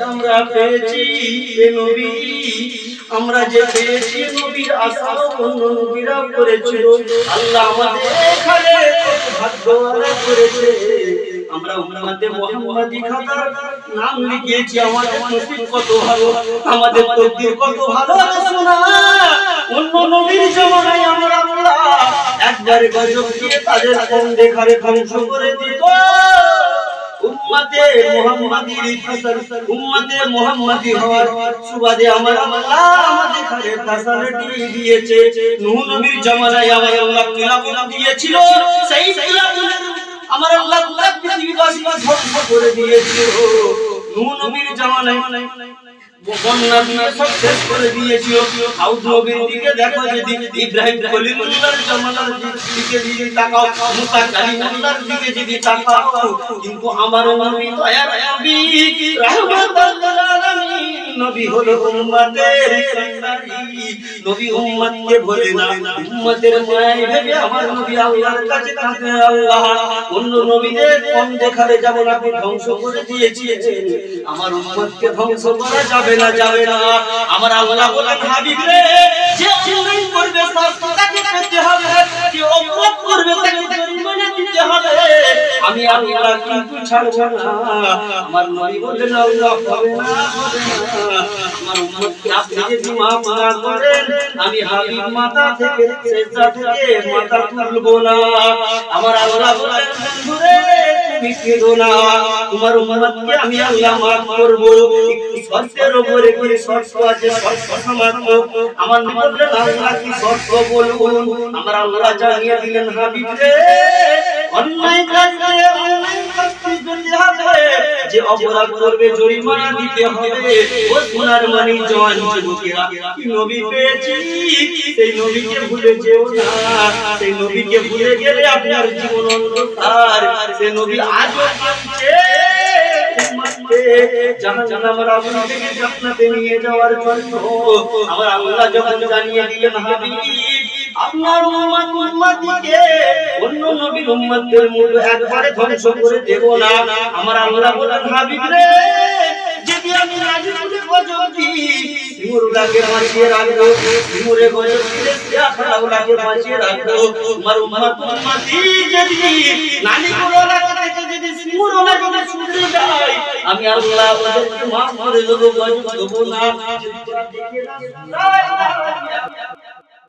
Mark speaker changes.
Speaker 1: আমরা পেয়েছি নবী, আমরা যে পেয়েছি নবীর আশা অন্য নবীরা করেছিল। আল্লাহ আমাদের এখানে ভাগ্যওয়ালা করেছে। আমরা উম্মতে মুহাম্মাদি খাতার নাম লিখিয়েছি। আমাদের নসিব কত ভালো, আমাদের তকদির কত ভালো। শোনা অন্য নবীর জমানায় আমরা আল্লাহ একবারে গজব দিয়ে তাদের কোন দেখারে ধ্বংস করে দিত। উম্মতে মুহাম্মাদির ফসল, উম্মতে মুহাম্মাদি হওয়ার সুবাদে আমার আল্লাহ আমাদের ঘরে ফ্যাসিলিটি দিয়েছে। নূহ নবীর জামানায় আমার আল্লাহ কিলাবুল দিয়েছিল, সেই কিলাবুলের আমার আল্লাহ পুরো পৃথিবীবাসী ধ্বংস করে দিয়েছিল। নূহ নবীর জামানায় বন্যা দিয়ে সব শেষ করে দিয়েছিল। আউদ নবীর দিকে দেখো, যদি ইব্রাহিম খলিলুল্লাহর জামানার দিকে যদি তাকাও, মুসা কালিমুল্লাহর দিকে যদি তাকাও, কিন্তু আমার নবী দয়ার নবী রাহমাতুল আলামিন নবী হলো উম্মতের কান্ডারি। নবী উম্মতকে ভোলে না, উম্মতের মায় ভেবে আমার নবী আল্লাহর কাছে কাঁদে, আল্লাহ অন্য নবীদের কম দেখারে যেমন আপনি ধ্বংস করে দিয়েছিলেন, আমার উম্মতকে ধ্বংস করা যাবে না, যাবে না। আমার আল্লাহ বলেন, হাবিব রে, যে অন্যায় করবে তাকে পেতে হবে, যে অপরাধ করবে তাকে জরিমানা দিতে হবে। আমি আল্লাহ কিন্তু ছাড়বো না। আমার নবী বলেন, আল্লাহ হবে না, হবে না। আমার উম্মতকে আপনি যদি মাফ না করেন, আমি হাবিব মাথা থেকে সিজদা থেকে মাথা তুলবো না। আমার আল্লাহ বলেন, বন্ধু রে, তুমি কেঁদো না, তোমার উম্মতকে আমি আল্লাহ মাফ করব। শর্তের উপরে কি শর্ত আছে? শর্ত সমাপ্ত। আমার নবী বললেন, আল্লাহ কি শর্ত বলুন? আমার আল্লাহ জানিয়ে দিলেন, হাবিব রে, অন্যায় কাজে অন্যায় শাস্তি দিতে হবে, যে অপরাধ করবে জরিমানা দিতে হবে। ও সোনার মানি জওয়ান যুবকেরা, কি নবী পেয়েছি, সেই নবীকে ভুলে যেও না। সেই নবীকে ভুলে গেলে আপনার জীবন অন্ধকার। সেই নবী আজও কাঁদছে জাহান্নামের আগুন থেকে জান্নাতে নিয়ে যাওয়ার জন্য। আমার আল্লাহ যখন জানিয়ে দিলেন, হাবিব আপনার উম্মতকে অন্য নবীর উম্মতদের মূল একবারে ধ্বংস করে দেব না। আমার আল্লাহ বলেন, হাবিব রে, যদি আমি নাজিলে গজব দিই, সিমুরগুলোকে বাঁচিয়ে রাখবো, সিমুরে গজব দিলে সিয়াখানাগুলোকে বাঁচিয়ে রাখবো। আমার উম্মতি যদি নালিগুলোর থেকে যদি সিমুরগুলো যদি শুধরে যায়, আমি আল্লাহ ওদেরকে মাফ করে দেবো, গজব দেবো না।